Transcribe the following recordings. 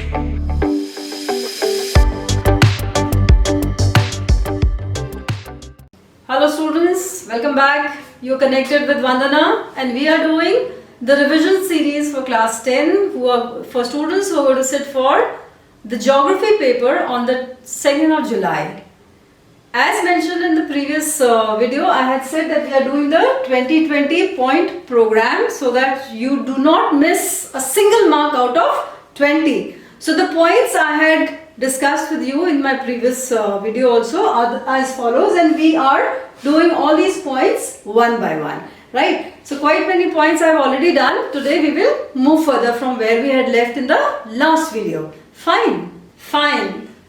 Hello students, welcome back. You're connected with Vandana and we are doing the revision series for class 10 for students who are going to sit for the geography paper on the 2nd of July. As mentioned in the previous video, I had said that we are doing the 2020 point program so that you do not miss a single mark out of 20. So the points I had discussed with you in my previous video also are as follows, and we are doing all these points one by one, right? So quite many points I have already done. Today we will move further from where we had left in the last video. Fine.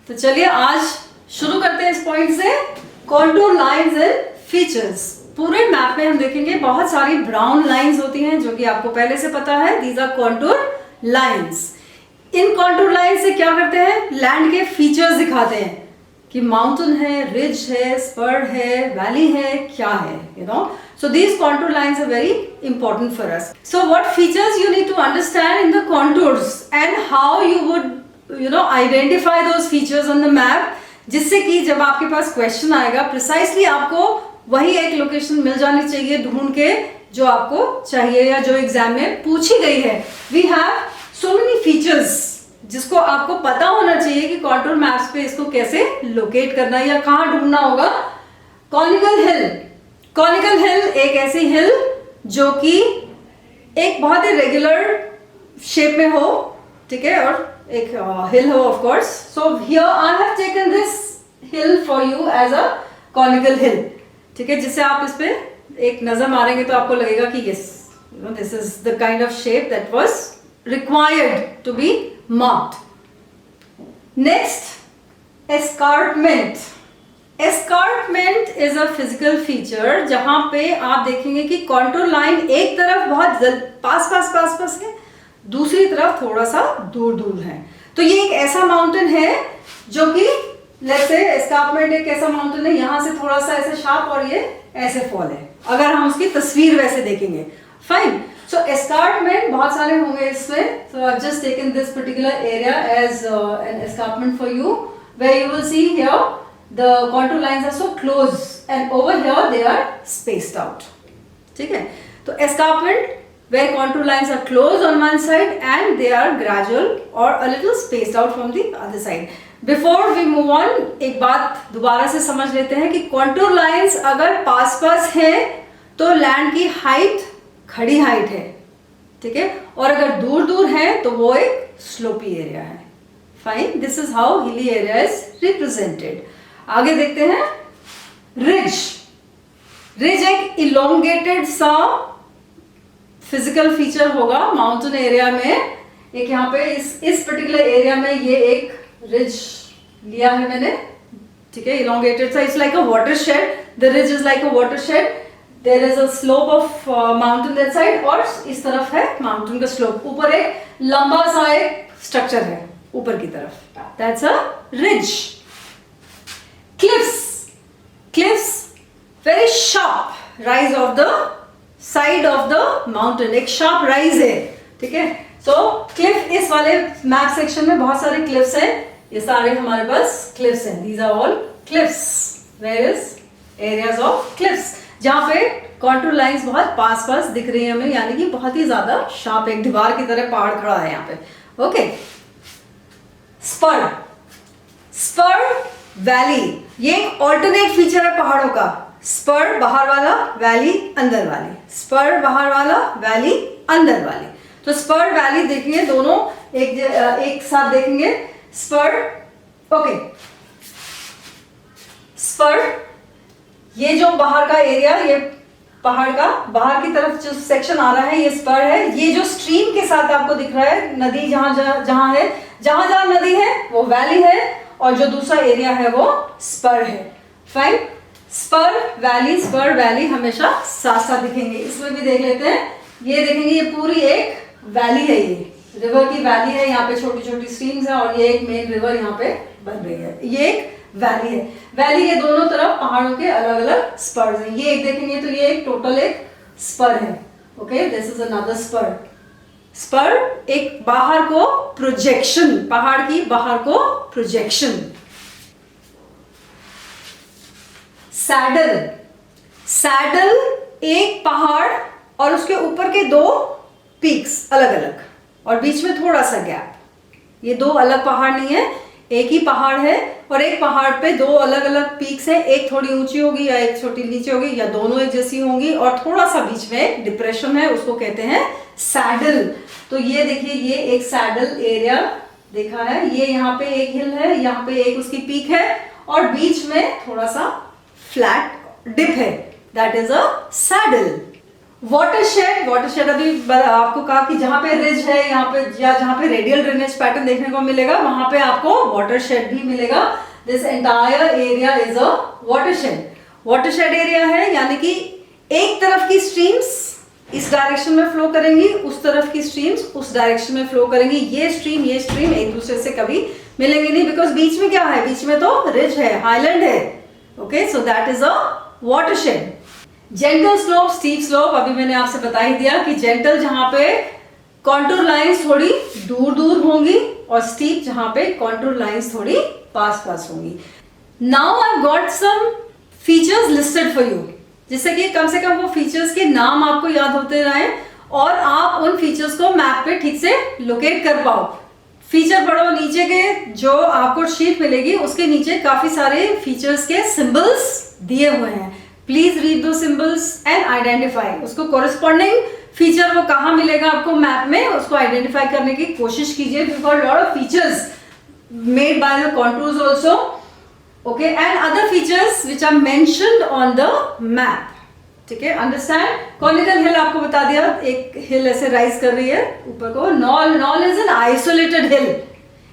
तो चलिए आज शुरू करते हैं इस point से, contour lines and features. पूरे map में हम देखेंगे बहुत सारी ब्राउन लाइंस होती हैं जो कि आपको पहले से पता है, दीज आर कॉन्टूर लाइंस। इन कॉन्टूर लाइन से क्या करते हैं, लैंड के फीचर्स दिखाते हैं कि माउंटेन है, रिज है, स्पर है, वैली है, क्या है, you know. So these contour lines are very important for us. So what features you need to understand in the contours and how you would identify those features on the map, जिससे कि जब आपके पास question आएगा precisely आपको वही एक location मिल जानी चाहिए ढूंढ के जो आपको चाहिए या जो एग्जाम में पूछी गई है। We have so many features जिसको आपको पता होना चाहिए कि कॉन्टूर मैप्स पे इसको कैसे लोकेट करना है या कहाँ ढूंढना होगा। कॉनिकल हिल एक ऐसी हिल जो कि एक बहुत ही रेगुलर शेप में हो, ठीक है, और एक हिल हो of course. So here I have taken this hill for you as a conical hill, ठीक है, जिससे आप इस पे एक नजर मारेंगे तो आपको लगेगा कि yes, you know, this is the kind of shape that was required to be marked. Next, escarpment. Escarpment is a physical feature जहां पे आप देखेंगे कि कॉन्टूर लाइन एक तरफ बहुत पास है, दूसरी तरफ थोड़ा सा दूर है। तो ये एक ऐसा माउंटेन है जो कि लेट्स से एस्कार्पमेंट एक ऐसा माउंटेन है, यहां से थोड़ा सा ऐसे शार्प और ये ऐसे फॉल है, अगर हम उसकी तस्वीर वैसे देखेंगे। फाइन। So escarpment बहुत सारे होंगे इसमें, so I've just taken this particular area as an escarpment for you, where you will see here the contour lines are so close and over here they are spaced out, ठीक है। तो escarpment where contour lines are close on one side and they are gradual or a little spaced out from the other side. Before we move on, एक बात दोबारा से समझ लेते हैं कि contour lines अगर पास हैं तो लैंड की हाइट खड़ी हाइट है, ठीक है, और अगर दूर है तो वो एक स्लोपी एरिया है। Fine, this is how hilly area is represented. आगे देखते हैं रिज एक इलोंगेटेड सा फिजिकल फीचर होगा माउंटेन एरिया में। एक यहाँ पे इस पर्टिकुलर एरिया में ये एक रिज लिया है मैंने, ठीक है, इलोंगेटेड सा, it's like a watershed, the ridge is like a watershed. There is a slope of mountain that side और इस तरफ है माउंटेन का स्लोप, ऊपर एक लंबा सा एक स्ट्रक्चर है ऊपर की तरफ, that's a ridge. Cliffs very sharp rise of the side of the mountain, एक sharp rise है, ठीक है। So cliff, इस वाले मैप सेक्शन में बहुत सारे cliffs हैं, ये सारे हमारे पास cliffs हैं, these are all cliffs, various areas of cliffs जहाँ पे कॉन्टूर लाइंस बहुत पास दिख रही है हमें, यानी कि बहुत ही ज्यादा शार्प, एक दीवार की तरह पहाड़ खड़ा है यहाँ पे। ओके, स्पर वैली, ये एक ऑल्टरनेट फीचर है पहाड़ों का। स्पर बाहर वाला, वैली अंदर वाली, स्पर बाहर वाला, वैली अंदर वाली। तो स्पर वैली देखेंगे दोनों एक साथ देखेंगे। स्पर, ओके, स्पर, ये जो बाहर का एरिया, ये पहाड़ का बाहर की तरफ जो सेक्शन आ रहा है ये स्पर है। ये जो स्ट्रीम के साथ आपको दिख रहा है, नदी जहां नदी है वो वैली है, और जो दूसरा एरिया है वो स्पर है। फाइन, स्पर वैली हमेशा साथ साथ दिखेंगे। इसमें भी देख लेते हैं, ये देखेंगे ये पूरी एक वैली है, ये रिवर की वैली है, यहाँ पे छोटी छोटी स्ट्रीम्स है और ये एक मेन रिवर यहाँ पे बन रही है, ये एक वैली है। वैली के दोनों तरफ पहाड़ों के अलग अलग स्पर्स हैं। ये एक देखेंगे तो ये एक टोटल एक स्पर है। Okay, this is another spur, spur एक बाहर को प्रोजेक्शन, पहाड़ की बाहर को प्रोजेक्शन। सैडल, सैडल एक पहाड़ और उसके ऊपर के दो पीक्स अलग अलग और बीच में थोड़ा सा गैप। ये दो अलग पहाड़ नहीं है, एक ही पहाड़ है और एक पहाड़ पे दो अलग अलग पीक्स है, एक थोड़ी ऊंची होगी या एक छोटी नीचे होगी या दोनों एक जैसी होंगी और थोड़ा सा बीच में डिप्रेशन है, उसको कहते हैं सैडल। तो ये देखिए, ये एक सैडल एरिया देखा है, ये यहाँ पे एक हिल है, यहाँ पे एक उसकी पीक है और बीच में थोड़ा सा फ्लैट डिप है, that is a saddle. Watershed, watershed अभी आपको कहा कि जहां पे रिज है यहाँ पे या जहां पे रेडियल ड्रेनेज पैटर्न देखने को मिलेगा वहां पे आपको वाटरशेड भी मिलेगा। This entire area is a watershed. Watershed area है यानी कि एक तरफ की स्ट्रीम्स इस डायरेक्शन में फ्लो करेंगी, उस तरफ की स्ट्रीम्स उस डायरेक्शन में फ्लो करेंगी। ये स्ट्रीम एक दूसरे से कभी मिलेंगे नहीं, बिकॉज बीच में क्या है, बीच में तो रिज है, हाईलैंड है। Okay, so that is a watershed. Gentle slope, steep slope, अभी मैंने आपसे बता ही दिया कि जेंटल जहां पे कॉन्टूर लाइंस थोड़ी दूर दूर होंगी और स्टीप जहां पे कॉन्टूर लाइंस थोड़ी पास पास होंगी। Now I got some features listed for you, जिससे कि कम से कम वो फीचर्स के नाम आपको याद होते रहे और आप उन फीचर्स को मैप पे ठीक से लोकेट कर पाओ। फीचर पढ़ो, नीचे के जो आपको शीट मिलेगी उसके नीचे काफी सारे फीचर्स के सिंबल्स दिए हुए हैं। प्लीज रीड दो सिंबल्स एंड आइडेंटिफाई, उसको कोरिस्पॉन्डिंग फीचर वो कहाँ मिलेगा आपको मैप में, उसको आइडेंटिफाई करने की कोशिश कीजिए। Because lot of features made by the contours also, okay, and other features which are mentioned on the map. ठीक है, अंडरस्टैंड। कॉनिकल हिल आपको बता दिया, एक हिल ऐसे राइज कर रही है ऊपर को। नॉल इज एन आइसोलेटेड हिल,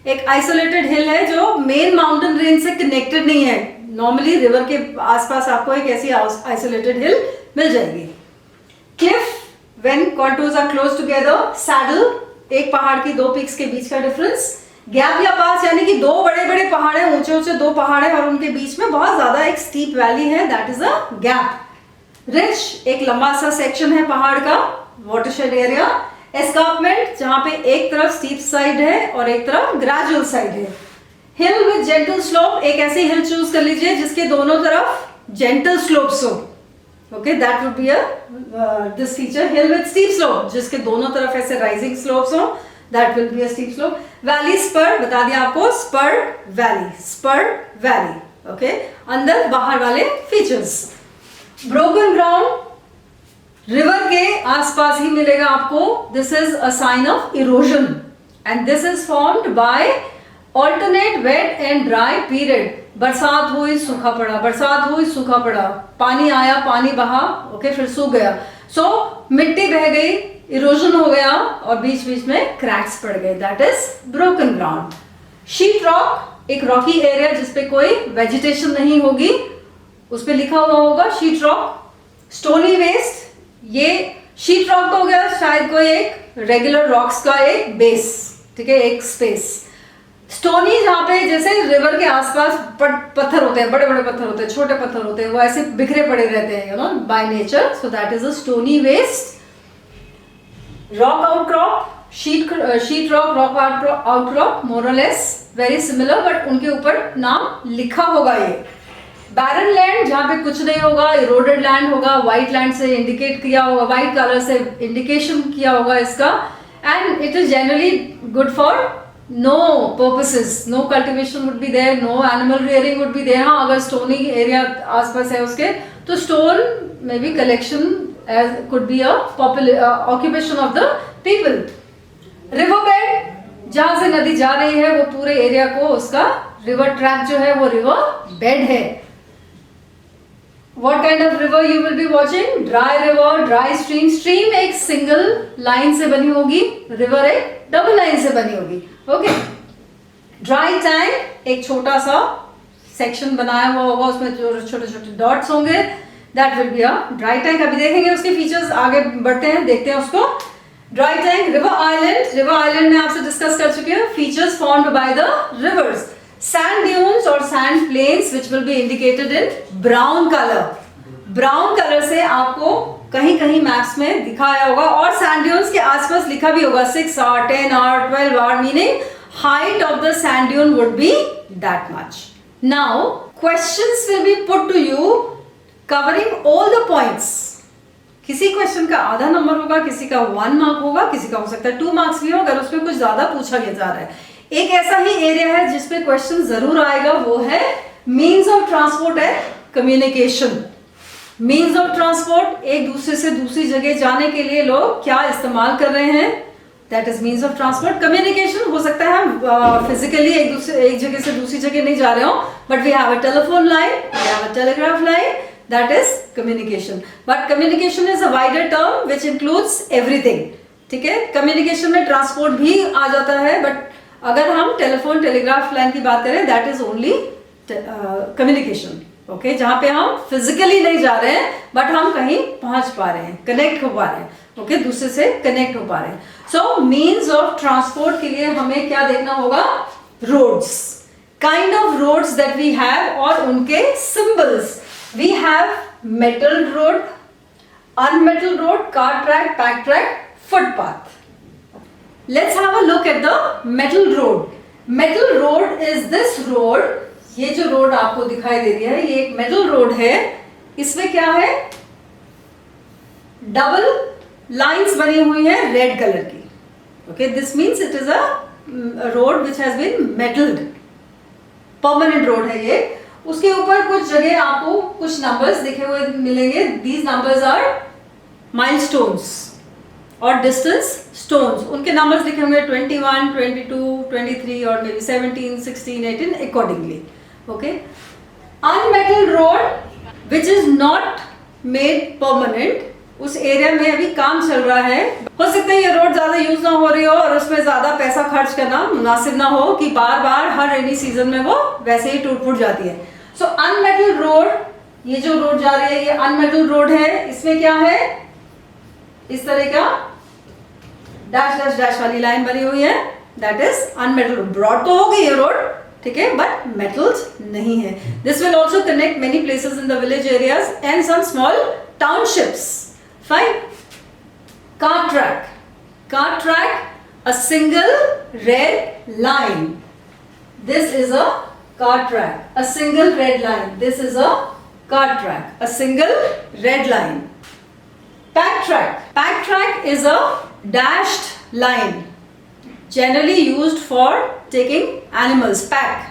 एक आइसोलेटेड हिल है जो मेन माउंटेन रेंज से कनेक्टेड नहीं है। नॉर्मली रिवर के आसपास आपको एक ऐसी आइसोलेटेड हिल मिल जाएगी। Cliff, when contours are close together. Saddle, एक पहाड़ की दो पीक्स के बीच का डिफरेंस। गैप या पास, यानी कि दो बड़े बड़े पहाड़ है, ऊंचे ऊंचे दो पहाड़ है और उनके बीच में बहुत ज्यादा एक स्टीप वैली है, that is a gap. Ridge, एक लंबा सा सेक्शन है पहाड़ का, वाटरशेड एरिया। एस्कार्पमेंट, जहां पे एक तरफ स्टीप साइड है और एक तरफ ग्रेजुअल साइड है। हिल विद जेंटल स्लोप, एक ऐसी हिल चूज कर लीजिए जिसके दोनों तरफ जेंटल स्लोप्स हो। Okay, that would be this feature. Hill with steep slope, जिसके दोनों तरफ ऐसे राइजिंग स्लोप्स हो, that will be a steep slope. Valley, spur, बता दिया आपको, spur valley, spur valley. Okay, अंदर बाहर वाले फीचर्स। ब्रोकन ग्राउंड, रिवर के आसपास ही मिलेगा आपको। This is a sign of erosion and this is formed by alternate wet and dry period. बरसात हुई, सूखा पड़ा, बरसात हुई, सूखा पड़ा, पानी आया, पानी बहा, ओके, फिर सूख गया। सो मिट्टी बह गई, इरोजन हो गया और बीच बीच में क्रैक्स पड़ गए, that is broken ground. Sheet rock, एक रॉकी एरिया जिसपे कोई वेजिटेशन नहीं होगी, उस पे लिखा हुआ होगा शीट रॉक। स्टोनी वेस्ट, ये शीट रॉक तो हो गया शायद कोई एक रेगुलर रॉक्स का एक बेस, ठीक है, एक स्पेस। स्टोनी, जहां पे जैसे रिवर के आसपास पत्थर होते हैं, बड़े बड़े पत्थर होते हैं, छोटे पत्थर होते हैं, वो ऐसे बिखरे पड़े रहते हैं, you know, by nature, so that is a stony waste. Rock outcrop, sheet rock, rock outcrop, more और लेस वेरी सिमिलर, बट उनके ऊपर नाम लिखा होगा। ये बैरन लैंड, जहां पे कुछ नहीं होगा, इरोडेड लैंड होगा, व्हाइट लैंड से इंडिकेट किया होगा, व्हाइट कलर से इंडिकेशन किया होगा इसका, and it is generally good for no purposes, no cultivation would be there, no animal rearing would be there। हाँ, अगर स्टोनी एरिया आसपास है उसके तो stone may be collection as could be a popular occupation of the people। River bed, जहां से नदी जा रही है वो पूरे एरिया को उसका रिवर ट्रैक जो है वो रिवर बेड है। What kind of river you will be watching? Dry river, dry stream। Stream एक सिंगल लाइन से बनी होगी, रिवर एक डबल लाइन से बनी होगी। ओके, ड्राई टैंक, एक छोटा सा सेक्शन बनाया हुआ होगा, उसमें छोटे छोटे डॉट्स होंगे, that will be a dry tank. अभी देखेंगे उसके फीचर्स, आगे बढ़ते हैं, देखते हैं उसको। Dry tank, river island, river island में आपसे डिस्कस कर चुके हैं, features formed by the reverse. Sand dunes or sand plains which will be indicated in brown color। Brown colour से आपको कहीं कहीं मैप्स में दिखाया होगा, और सैंड ड्यून्स के आसपास लिखा भी होगा 6 hour, 10 hour, 12 hour, meaning height of the sand dune would be that much. Now questions will be put to you covering all the points. किसी क्वेश्चन का आधा नंबर होगा, किसी का 1 मार्क होगा, किसी का हो सकता है 2 मार्क्स भी हो अगर उसमें कुछ ज्यादा पूछा गया जा रहा है। एक ऐसा ही एरिया है जिसपे क्वेश्चन जरूर आएगा, वो है means of transport and communication. Means of transport, एक दूसरे से दूसरी जगह जाने के लिए लोग क्या इस्तेमाल कर रहे हैं, that is means of transport. Communication हो सकता है हम फिजिकली एक जगह से दूसरी जगह नहीं जा रहे हो, but we have a telephone line, we have a telegraph line, that is communication. But communication is a wider term which includes everything, ठीक है। कम्युनिकेशन में ट्रांसपोर्ट भी आ जाता है, बट अगर हम टेलीफोन टेलीग्राफ लाइन की बात करें, that is only communication, okay, जहां पे हम फिजिकली नहीं जा रहे हैं बट हम कहीं पहुंच पा रहे हैं, कनेक्ट हो पा रहे हैं, ओके, दूसरे से कनेक्ट हो पा रहे हैं। सो मीन्स ऑफ ट्रांसपोर्ट के लिए हमें क्या देखना होगा, roads, kind of roads that we have और उनके symbols. We have metal road, unmetal road, car track, pack track, footpath. Let's have a look at the metal road. Metal road is this road, ये जो road आपको दिखाई दे रही है ये एक मेटल रोड है। इसमें क्या है, डबल लाइंस बनी हुई है रेड कलर की, okay, this means it is a road which has been metalled, permanent road है ये। उसके ऊपर कुछ जगह आपको कुछ नंबर्स लिखे हुए मिलेंगे, दीज नंबर्स आर माइलस्टोन्स और डिस्टेंस स्टोन्स, उनके नंबर्स लिखे होंगे 21, 22, 23 और may be 17, 16, 18 accordingly, okay. Unmetalled road which is not made permanent, उस एरिया में अभी काम चल रहा है, हो सकता है ये रोड ज्यादा यूज ना हो रही हो और उसमें ज्यादा पैसा खर्च करना मुनासिब ना हो कि बार बार हर रेनी सीजन में वो वैसे ही टूट फूट जाती है। सो अनमेटल रोड, ये जो रोड जा रही है ये अनमेटल रोड है। इसमें क्या है, इस तरह का डैश डैश डैश वाली लाइन बनी हुई है, that is unmetal road. Broad तो होगी ये रोड, ठीक है, बट मेटल्स नहीं है। This will also connect many places in the village areas and some small townships. Fine. Car track. Car track, a single red line. This is a car track. A single red line. This is a car track. A single red line. Pack track. Pack track is a dashed line. Generally used for taking animals. Pack.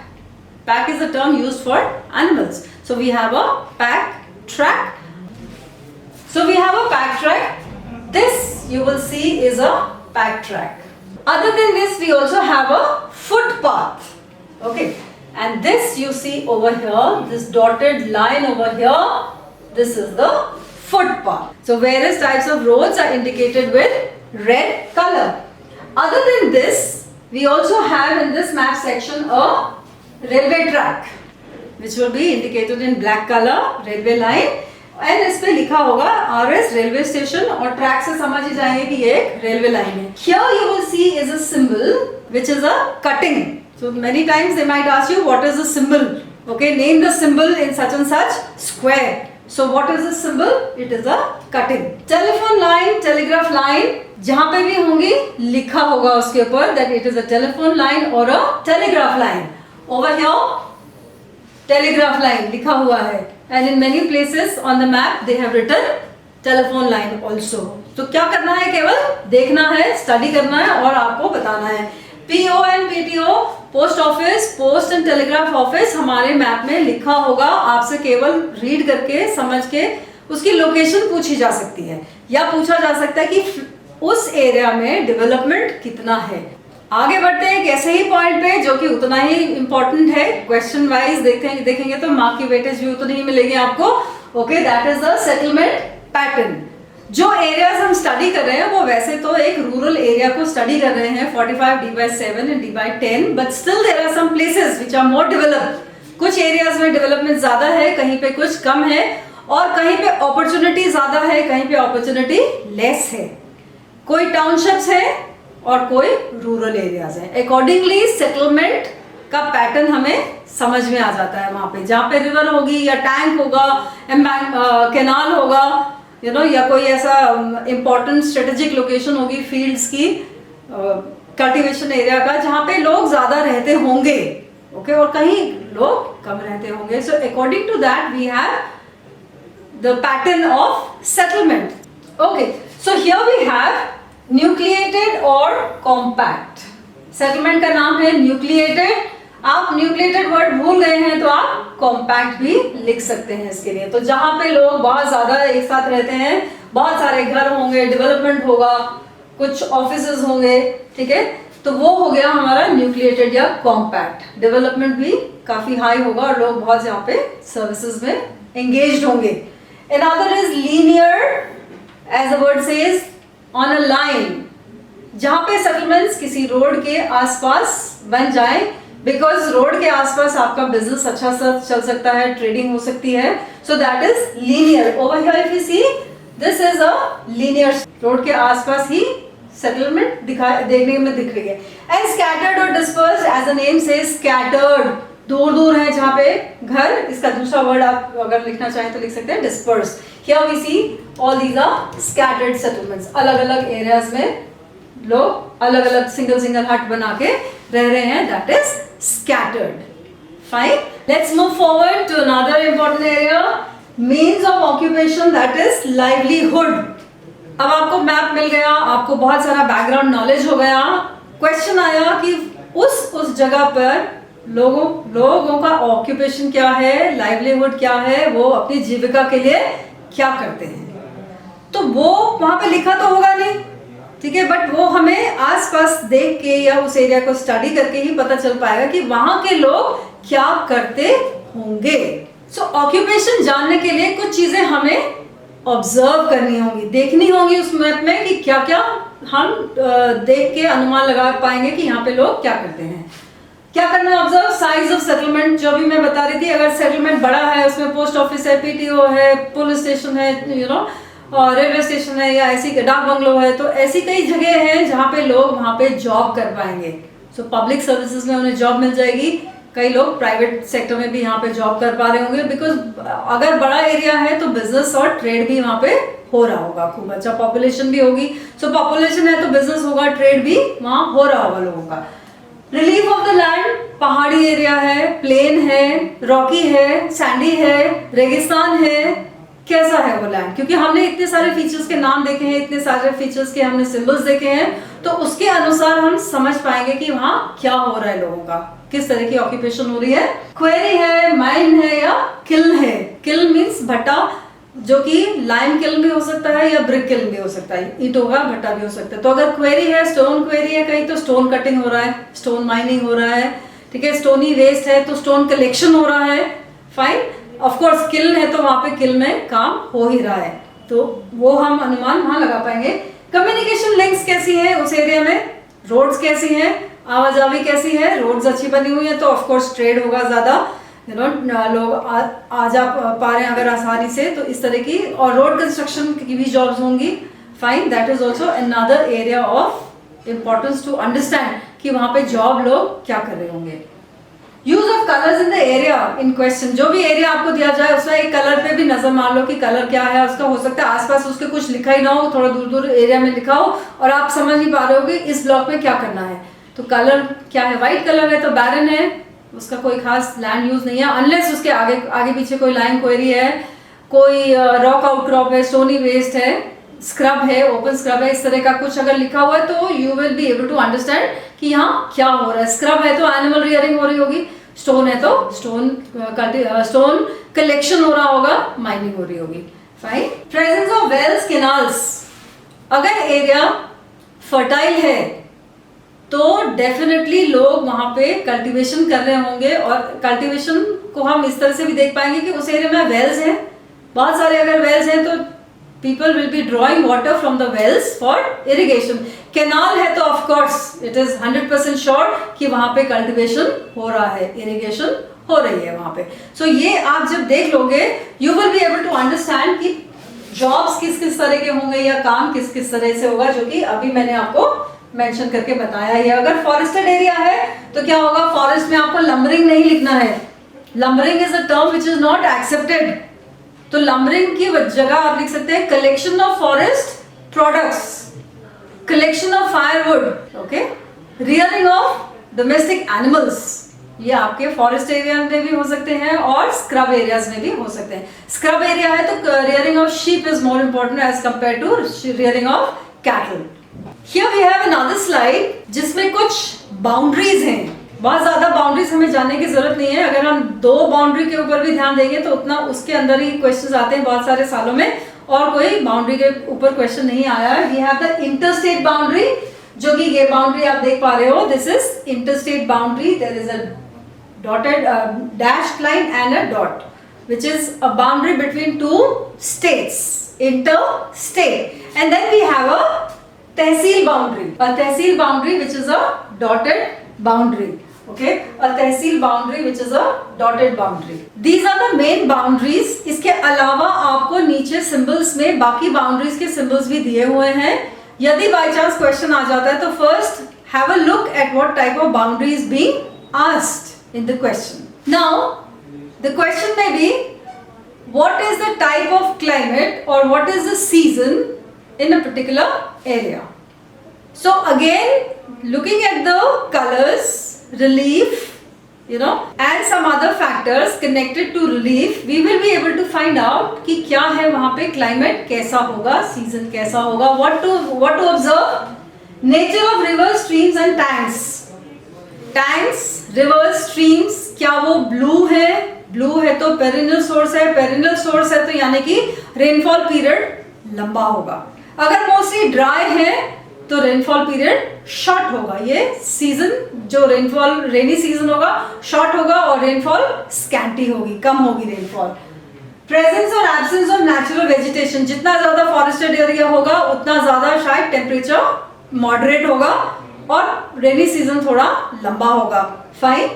Pack is a term used for animals. So we have a pack track. So we have a pack track. This you will see is a pack track. Other than this, we also have a footpath. Okay, and this you see over here, this dotted line over here, this is the footpath. So various types of roads are indicated with red color. Other than this, we also have in this map section a railway track, which will be indicated in black color, railway line. And इस पे लिखा होगा RS railway station, और track से समझ ही जाएंगे कि ये एक रेलवे लाइन है। Here you will see is a symbol which is a cutting. So many times they might ask you what is the symbol. Okay, name the symbol in such and such square. So what is the symbol? It is a cutting. Telephone line, telegraph line, जहाँ पे भी होंगी लिखा होगा उसके ऊपर that it is a telephone line or a telegraph line. Over here telegraph line लिखा हुआ है, and in many places on the map they have written telephone line also. तो क्या करना है, केवल देखना है, स्टडी करना है और आपको बताना है। PO and PTO, post office, post and telegraph office हमारे मैप में लिखा होगा, आपसे केवल रीड करके समझ के उसकी लोकेशन पूछी जा सकती है, या पूछा जा सकता है कि उस एरिया में डेवलपमेंट कितना है। आगे बढ़ते हैं एक ऐसे ही पॉइंट पे जो कि उतना ही इंपॉर्टेंट है, क्वेश्चन वाइज देखेंगे तो मार्क की वेटेज भी उतनी ही मिलेगी आपको। Okay, that is the settlement pattern. जो एरियाज हम स्टडी कर रहे हैं वो वैसे तो एक रूरल एरिया को स्टडी कर रहे हैं, 45 D/7 and D/10, but still there are some places which are more developed. कुछ एरियाज में डेवलपमेंट ज्यादा है, कहीं पे कुछ कम है, और कहीं पे अपॉर्चुनिटी ज्यादा है, कहीं पे अपॉर्चुनिटी लेस है। कोई टाउनशिप्स है और कोई रूरल एरियाज है। अकॉर्डिंगली सेटलमेंट का पैटर्न हमें समझ में आ जाता है। वहां पे जहाँ पे रिवर होगी या टैंक होगा, कैनाल होगा, या कोई ऐसा इम्पोर्टेंट स्ट्रेटेजिक लोकेशन होगी फील्ड्स की, कल्टीवेशन एरिया का, जहाँ पे लोग ज्यादा रहते होंगे, ओके, और कहीं लोग कम रहते होंगे. So according to that we have the pattern of settlement. Okay, so here we have nucleated और कॉम्पैक्ट. सेटलमेंट का नाम है न्यूक्लिएटेड. आप न्यूक्लिएटेड वर्ड भूल गए हैं तो आप कॉम्पैक्ट भी लिख सकते हैं इसके लिए. तो जहां पे लोग बहुत ज्यादा एक साथ रहते हैं, बहुत सारे घर होंगे, डेवलपमेंट होगा, कुछ ऑफिसेज होंगे, ठीक है, तो वो हो गया हमारा न्यूक्लिएटेड या कॉम्पैक्ट. डेवलपमेंट भी काफी हाई होगा और लोग बहुत यहाँ पे सर्विसेज में एंगेज्ड होंगे. Another is linear, as the word says, on a line, जहां पे सेटलमेंट्स किसी रोड के आसपास बन जाए, बिकॉज रोड के आसपास आपका बिजनेस अच्छा सा चल सकता है, ट्रेडिंग हो सकती है. So that is linear. Over here if you see, this is a linear. Road के आसपास ही सेटलमेंट देखने में दिख रही है. एंड स्कैटर्ड और डिस्पर्स्ड, एज अ नेम से स्कैटर्ड, दूर दूर है जहां पे घर. इसका दूसरा वर्ड आप अगर लिखना चाहें तो लिख सकते हैं dispersed. Here we see all these are scattered settlements. अलग अलग एरियाज में लोग अलग अलग सिंगल हट बना के रह रहे हैं. That is scattered. Fine. Let's move forward to another important area, means of occupation, that is livelihood. अब आपको मैप मिल गया, आपको बहुत सारा बैकग्राउंड नॉलेज हो गया. क्वेश्चन आया कि उस जगह पर लोगों का ऑक्यूपेशन क्या है, लाइवलीहुड क्या है, वो अपनी जीविका के लिए क्या करते हैं. तो वो वहां पे लिखा तो होगा नहीं, ठीक है, बट वो हमें आसपास देख के या उस एरिया को स्टडी करके ही पता चल पाएगा कि वहां के लोग क्या करते होंगे. सो ऑक्यूपेशन जानने के लिए कुछ चीजें हमें ऑब्जर्व करनी होंगी, देखनी होंगी उस मैप में कि क्या क्या हम देख के अनुमान लगा पाएंगे कि यहाँ पे लोग क्या करते हैं. क्या करना है ऑब्जर्व. साइज ऑफ सेटलमेंट, जो भी मैं बता रही थी, अगर सेटलमेंट बड़ा है, उसमें पोस्ट ऑफिस है, पीटीओ है, पुलिस स्टेशन है, और रेलवे स्टेशन है, या ऐसी डाक बंगलो है, तो ऐसी कई जगह हैं जहाँ पे लोग वहाँ पे जॉब कर पाएंगे. सो पब्लिक सर्विसेज में उन्हें जॉब मिल जाएगी. कई लोग प्राइवेट सेक्टर में भी यहाँ पे जॉब कर पा रहे होंगे, बिकॉज अगर बड़ा एरिया है तो बिजनेस और ट्रेड भी वहाँ पे हो रहा होगा. खूब अच्छा पॉपुलेशन भी होगी. सो पॉपुलेशन है तो बिजनेस होगा, ट्रेड भी वहाँ हो रहा होगा लोगों का. रिलीफ ऑफ द लैंड, पहाड़ी एरिया है, प्लेन है, रॉकी है, सैंडी है, रेगिस्तान है, कैसा है वो लैंड. क्योंकि हमने इतने सारे फीचर्स के नाम देखे हैं, इतने सारे फीचर्स के हमने सिंबल्स देखे हैं, तो उसके अनुसार हम समझ पाएंगे कि वहाँ क्या हो रहा है, लोगों का किस तरह की ऑक्यूपेशन हो रही है. क्वेरी है, माइन है, या किल्न है. किल्न मीन्स भट्टा, जो कि लाइम किल्न भी हो सकता है या ब्रिक किल्न भी हो सकता है, ईंटों का भट्टा भी हो सकता है. तो अगर क्वेरी है, स्टोन क्वेरी है कहीं, तो स्टोन कटिंग हो रहा है, स्टोन माइनिंग हो रहा है, ठीक है. स्टोनी वेस्ट है तो स्टोन कलेक्शन हो रहा है. फाइन. ऑफ कोर्स किल्न है तो वहां पे किल्न में काम हो ही रहा है, तो वो हम अनुमान वहां लगा पाएंगे. कम्युनिकेशन लिंक्स कैसी है उस एरिया में, रोड्स कैसी हैं, आवाजाही कैसी है. रोड्स अच्छी बनी हुई है तो ऑफ कोर्स ट्रेड होगा ज्यादा, लोग आ जा पा रहे हैं अगर आसानी से, तो इस तरह की. और रोड कंस्ट्रक्शन की भी जॉब्स होंगी. Fine. That is also another area of importance to understand कि वहां पे जॉब लोग क्या कर रहे होंगे. Use of colours in the area in question. जो भी एरिया आपको दिया जाए उसमें एक कलर पे भी नजर मार लो कि कलर क्या है उसका. हो सकता है आसपास उसके कुछ लिखा ही ना हो, थोड़ा दूर दूर एरिया में लिखा हो और आप समझ नहीं पा रहे हो कि इस ब्लॉक में क्या करना है. तो कलर क्या है, व्हाइट कलर है तो बैरन है, उसका कोई खास लैंड यूज नहीं है, अनलेस उसके आगे पीछे कोई लाइन क्वेरी है, कोई रॉक आउटक्रॉप है, स्टोनी वेस्ट है, स्क्रब है, ओपन स्क्रब है, इस तरह का कुछ अगर लिखा हुआ है तो you will be able to understand कि यहाँ क्या हो रहा है. स्क्रब है तो एनिमल रियरिंग हो रही होगी, स्टोन है तो स्टोन कलेक्शन हो रहा होगा, माइनिंग हो रही होगी. Fine. Presence of wells, canals. अगर एरिया फर्टाइल है तो डेफिनेटली लोग वहां पे कल्टीवेशन कर रहे होंगे, और कल्टीवेशन को हम इस तरह से भी देख पाएंगे कि उस एरिया में वेल्स हैं, बहुत सारे अगर वेल्स हैं तो people will be drawing water from the wells for irrigation. Canal है तो of course it is 100% sure कि वहां पे कल्टीवेशन हो रहा है, इरिगेशन हो रही है वहां पे. So ये आप जब देख लोगे you will be able to understand कि जॉब्स किस किस तरह के होंगे या काम किस किस तरह से होगा, जो कि अभी मैंने आपको मेंशन करके बताया है. अगर फॉरेस्टेड एरिया है तो क्या होगा, फॉरेस्ट में आपको लंबरिंग नहीं लिखना है. Lumbering is a term which is not accepted तो लंबरिंग की जगह आप लिख सकते हैं collection of forest products, collection of firewood, okay, rearing of domestic animals, ये आपके फॉरेस्ट एरिया में भी हो सकते हैं और स्क्रब एरियाज में भी हो सकते हैं। स्क्रब एरिया है तो rearing of sheep is more important as compare to rearing of cattle. Here we have another slide जिसमें कुछ बाउंड्रीज हैं। बहुत ज्यादा बाउंड्रीज हमें जानने की जरूरत नहीं है, अगर हम 2 बाउंड्री के ऊपर भी ध्यान देंगे तो उतना उसके अंदर ही क्वेश्चंस आते हैं बहुत सारे सालों में, और कोई बाउंड्री के ऊपर क्वेश्चन नहीं आया है। We have the interstate boundary, जो कि ये बाउंड्री आप देख पा रहे हो, this is interstate boundary. There is a dotted dashed line and a dot, which is a boundary between 2 states, interstate. And then we have a tehsil boundary which is a dotted boundary, okay, a tehsil boundary which is a dotted boundary. These are the main boundaries. इसके अलावा आपको नीचे symbols में बाकी boundaries के symbols भी दिए हुए हैं। यदि by chance question आ जाता है तो first have a look at what type of boundary is being asked in the question. Now the question may be, what is the type of climate or what is the season in a particular area? So again, looking at the colors, relief, you know, and some other factors connected to relief, we will be able to find out कि क्या है वहाँ पे climate कैसा होगा, season कैसा होगा, what to observe, nature of rivers, streams and tanks. Tanks, reverse, streams, क्या वो ब्लू है तो पेरिनियल सोर्स है तो यानी कि रेनफॉल पीरियड लंबा होगा। अगर मोस्टली ड्राई है तो रेनफॉल पीरियड शॉर्ट होगा। ये सीजन जो रेनी सीजन होगा शॉर्ट होगा और रेनफॉल स्कैंटी होगी, कम होगी रेनफॉल। प्रेजेंस और एब्सेंस ऑफ नेचुरल वेजिटेशन, जितना ज्यादा फॉरेस्टेड एरिया होगा उतना ज्यादा शायद टेम्परेचर मॉडरेट होगा और रेनी सीजन थोड़ा लंबा होगा। फाइन।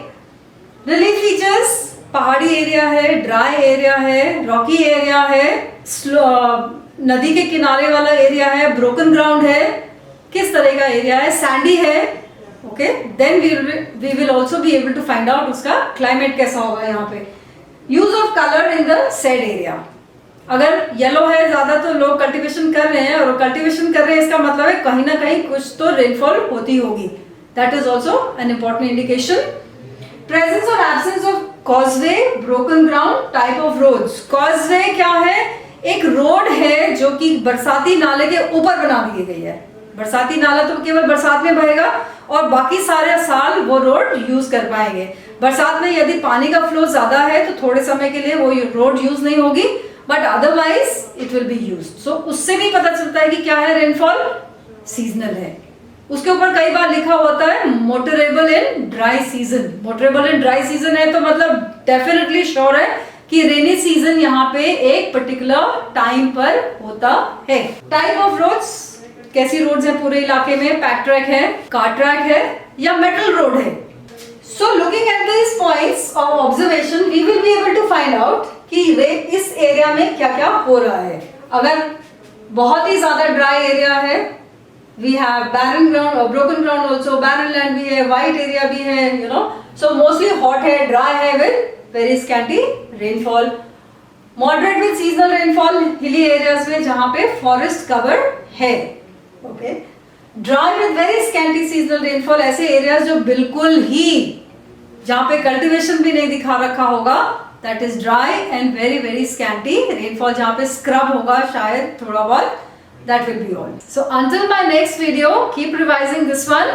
रिलीफ फीचर्स, पहाड़ी एरिया है, ड्राई एरिया है, रॉकी एरिया है, नदी के किनारे वाला एरिया है, ब्रोकन ग्राउंड है, किस तरह का एरिया है, सैंडी है, okay, then we will also be able to find out उसका क्लाइमेट कैसा होगा। यहाँ पे use of colour in the said area, अगर येलो है ज्यादा तो लोग कल्टीवेशन कर रहे हैं, और कल्टीवेशन कर रहे हैं इसका मतलब है कहीं ना कहीं कुछ तो रेनफॉल होती होगी, that is also an important indication. Presence और absence of causeway, broken ground, type of roads. Causeway क्या है? एक रोड है जो कि बरसाती नाले के ऊपर बना दी गई है। बरसाती नाला तो केवल बरसात में बहेगा और बाकी सारे साल वो रोड यूज कर पाएंगे। बरसात में यदि पानी का फ्लो ज्यादा है तो थोड़े समय के लिए वो रोड यूज नहीं होगी, but otherwise it will be used. So उससे भी पता चलता है कि क्या है, रेनफॉल सीजनल है। उसके ऊपर कई बार लिखा होता है motorable in dry season. Motorable in dry season है तो मतलब डेफिनेटली श्योर है कि रेनी सीजन यहाँ पे एक पर्टिकुलर टाइम पर होता है। टाइप ऑफ रोड्स, कैसी रोड्स है पूरे इलाके में? पैक ट्रैक है, कार ट्रैक है या मेटल रोड है? So looking at this points of observation we will be able to find out कि इस एरिया में क्या क्या हो रहा है। अगर बहुत ही ज्यादा ड्राई एरिया है, we have barren ground, broken ground also, barren land भी है, वाइट एरिया भी है, you know, so mostly hot है, ड्राई है with very scanty rainfall. Moderate with seasonal rainfall hilly areas में जहां पे फॉरेस्ट कवर है, okay. Dry with very scanty seasonal rainfall, ऐसे एरियाज जो बिल्कुल ही जहां पे कल्टीवेशन भी नहीं दिखा रखा होगा, that is dry and very very scanty rainfall, जहां पे स्क्रब होगा शायद थोड़ा बहुत, that will be all. So until my next video, keep revising this one.